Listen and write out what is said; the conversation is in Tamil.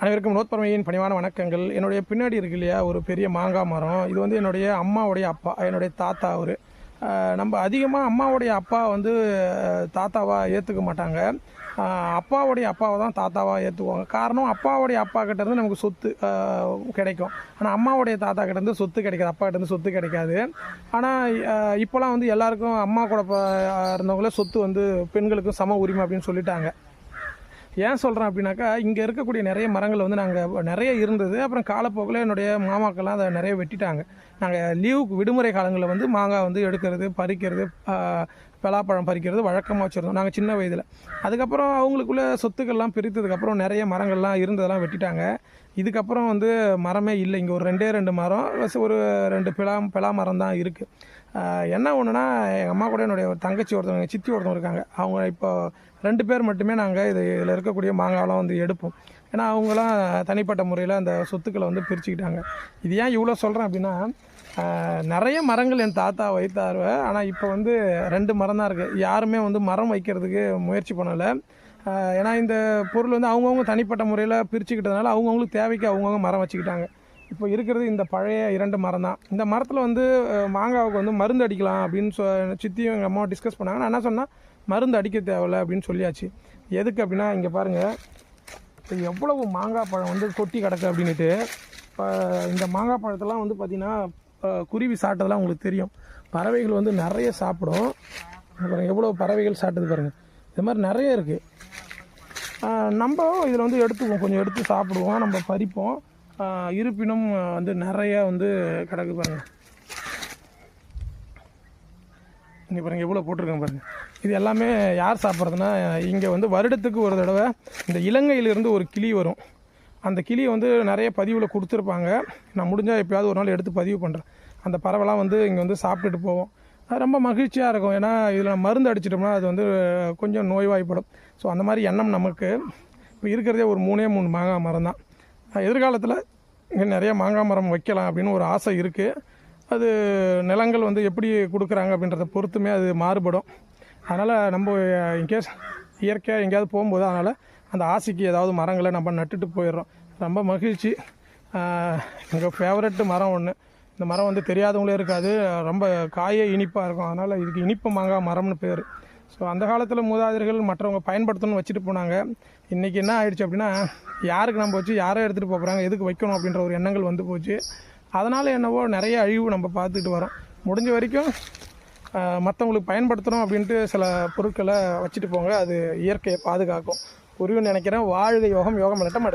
அனைவருக்கும் நோத்பர்மையின் பணிவான வணக்கங்கள். என்னுடைய பின்னாடி இருக்கு இல்லையா ஒரு பெரிய மாங்காய் மரம். இது வந்து என்னுடைய அம்மாவுடைய அப்பா, என்னுடைய தாத்தா. அவர் நம்ம அதிகமாக அம்மாவுடைய அப்பா வந்து தாத்தாவாக ஏற்றுக்க மாட்டாங்க. அப்பாவுடைய அப்பாவை தான் தாத்தாவாக ஏற்றுக்குவாங்க. காரணம், அப்பாவுடைய அப்பா கிட்டேருந்து நமக்கு சொத்து கிடைக்கும். ஆனால் அம்மாவுடைய தாத்தா கிட்டேருந்து சொத்து கிடைக்காது, அப்பா கிட்டேருந்து சொத்து கிடைக்காது. ஆனால் இப்போலாம் வந்து எல்லாருக்கும் அம்மா கூட இருந்தவங்களே சொத்து வந்து பெண்களுக்கும் சம உரிமை அப்படின்னு சொல்லிட்டாங்க. ஏன் சொல்கிறேன் அப்படின்னாக்கா, இங்கே இருக்கக்கூடிய நிறைய மரங்கள் வந்து நாங்கள் நிறைய இருந்தது. அப்புறம் காலப்போக்கில் என்னுடைய மாமாக்கெல்லாம் அதை நிறைய வெட்டிட்டாங்க. நாங்கள் லீவுக்கு விடுமுறை காலங்களில் வந்து மாங்காய் வந்து எடுக்கிறது, பறிக்கிறது, பலாப்பழம் பறிக்கிறது வழக்கமாக வச்சுருந்தோம் நாங்கள் சின்ன வயதில். அதுக்கப்புறம் அவங்களுக்குள்ள சொத்துக்கள்லாம் பிரித்ததுக்கப்புறம் நிறைய மரங்கள்லாம் இருந்ததெல்லாம் வெட்டிட்டாங்க. இதுக்கப்புறம் வந்து மரமே இல்லை. இங்கே ஒரு ரெண்டு மரம், ஒரு 2 பலா மரம் தான் இருக்குது. என்ன ஒன்றுனா, எங்கள் அம்மா கூட என்னுடைய தங்கச்சி ஒருத்தவங்க, சித்தி ஒருத்தவங்க இருக்காங்க. அவங்க இப்போ 2 பேர் மட்டுமே நாங்கள் இதில் இருக்கக்கூடிய மாங்காயெலாம் வந்து எடுப்போம். ஏன்னா அவங்களாம் தனிப்பட்ட முறையில் அந்த சொத்துக்களை வந்து பிரிச்சுக்கிட்டாங்க. இது ஏன் இவ்வளோ சொல்கிறேன் அப்படின்னா, நிறைய மரங்கள் என் தாத்தா வைத்தார். ஆனால் இப்போ வந்து 2 மரம் தான் இருக்குது. யாருமே வந்து மரம் வைக்கிறதுக்கு முயற்சி பண்ணலை. ஏன்னா இந்த பொருள் வந்து அவங்கவுங்க தனிப்பட்ட முறையில் பிரிச்சுக்கிட்டதுனால அவங்கவுங்களுக்கு தேவைக்கு அவங்கவுங்க மரம் வச்சுக்கிட்டாங்க. இப்போ இருக்கிறது இந்த பழைய 2 மரம் தான். இந்த மரத்தில் வந்து மாங்காவுக்கு வந்து மருந்து அடிக்கலாம் அப்படின்னு சித்தியும் எங்கள் அம்மாவை டிஸ்கஸ் பண்ணாங்க. நான் என்ன சொன்னால், மருந்து அடிக்க தேவையில்லை அப்படின்னு சொல்லியாச்சு. எதுக்கு அப்படின்னா, இங்கே பாருங்கள், இப்போ எவ்வளவு மாங்காய் பழம் வந்து கொட்டி கிடக்கு அப்படின்ட்டு. இப்போ இந்த மாங்காய் பழத்தெல்லாம் வந்து பார்த்திங்கன்னா குருவி சாப்பிட்டதெல்லாம் உங்களுக்கு தெரியும். பறவைகள் வந்து நிறைய சாப்பிடும். அப்புறம் எவ்வளோ பறவைகள் சாப்பிட்டது பாருங்கள். இது மாதிரி நிறைய இருக்குது. நம்ம இதில் வந்து எடுத்துக்குவோம், கொஞ்சம் எடுத்து சாப்பிடுவோம், நம்ம பறிப்போம். இருப்பினும் வந்து நிறைய வந்து கிடக்கு பாருங்கள். இங்கே பாருங்கள் எவ்வளோ போட்டிருக்கேன் பாருங்கள். இது எல்லாமே யார் சாப்பிட்றதுனா, இங்கே வந்து வருடத்துக்கு ஒரு தடவை இந்த இலங்கையிலேருந்து ஒரு கிளி வரும். அந்த கிளியை வந்து நிறைய பதிவில் கொடுத்துருப்பாங்க. நான் முடிஞ்சால் எப்போயாவது ஒரு நாள் எடுத்து பதிவு பண்ணுறேன். அந்த பறவைலாம் வந்து இங்கே வந்து சாப்பிட்டுட்டு போவோம். அது ரொம்ப மகிழ்ச்சியாக இருக்கும். ஏன்னா இதில் மருந்து அடிச்சிட்டோம்னா அது வந்து கொஞ்சம் நோய்வாய்ப்படும். ஸோ அந்த மாதிரி எண்ணம் நமக்கு. இப்போ இருக்கிறதே ஒரு 3 மாங்காய் மரம் தான். எதிர்காலத்தில் இங்கே நிறைய மாங்காய் மரம் வைக்கலாம் அப்படின்னு ஒரு ஆசை இருக்குது. அது நிலங்கள் வந்து எப்படி கொடுக்குறாங்க அப்படின்றத பொறுத்துமே அது மாறுபடும். அதனால் நம்ம இன்கேஸ் இயற்கையாக எங்கேயாவது போகும்போது அதனால் அந்த ஆசைக்கு ஏதாவது மரங்களை நம்ம நட்டுட்டு போயிடுறோம். ரொம்ப மகிழ்ச்சி. எங்கள் ஃபேவரெட்டு மரம் ஒன்று. இந்த மரம் வந்து தெரியாதவங்களே இருக்காது. ரொம்ப காயே இனிப்பாக இருக்கும். அதனால் இதுக்கு இனிப்பு மாங்காய் மரம்னு பேர். ஸோ அந்த காலத்தில் மூதாதையர்கள் மற்றவங்க பயன்படுத்தணும்னு வச்சுட்டு போனாங்க. இன்றைக்கி என்ன ஆயிடுச்சு அப்படின்னா, யாருக்கு நம்ம வச்சு யாரோ எடுத்துகிட்டு போகிறாங்க, எதுக்கு வைக்கணும் அப்படின்ற ஒரு எண்ணங்கள் வந்து போச்சு. அதனால் என்னவோ நிறைய அழிவு நம்ம பார்த்துட்டு வரோம். முடிஞ்ச வரைக்கும் மற்றவங்களுக்கு பயன்படுத்துகிறோம் அப்படின்ட்டு சில பொருட்களை வச்சுட்டு போங்க. அது இயற்கையை பாதுகாக்கும். புரியும்னு நினைக்கிறேன். வாழ்க யோகம், யோகம் இல்லாட்டம்.